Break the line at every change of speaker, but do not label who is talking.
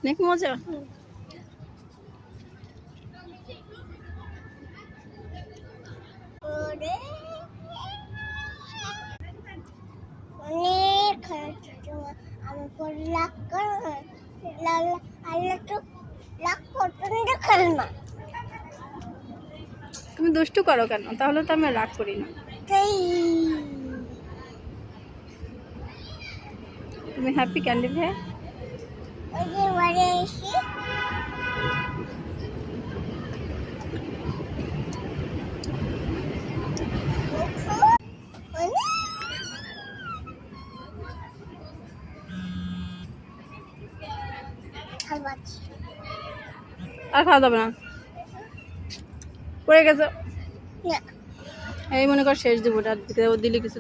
অনেক মজা। তুমি দুষ্টু করো কেন? তাহলে তো আমি রাগ করি না। তুমি হ্যাপি ক্যান্ডি ভাই? আর খাওয়া যাবে না, পড়ে গেছে। এই মনে কর শেষ দিব, দিলে কিছু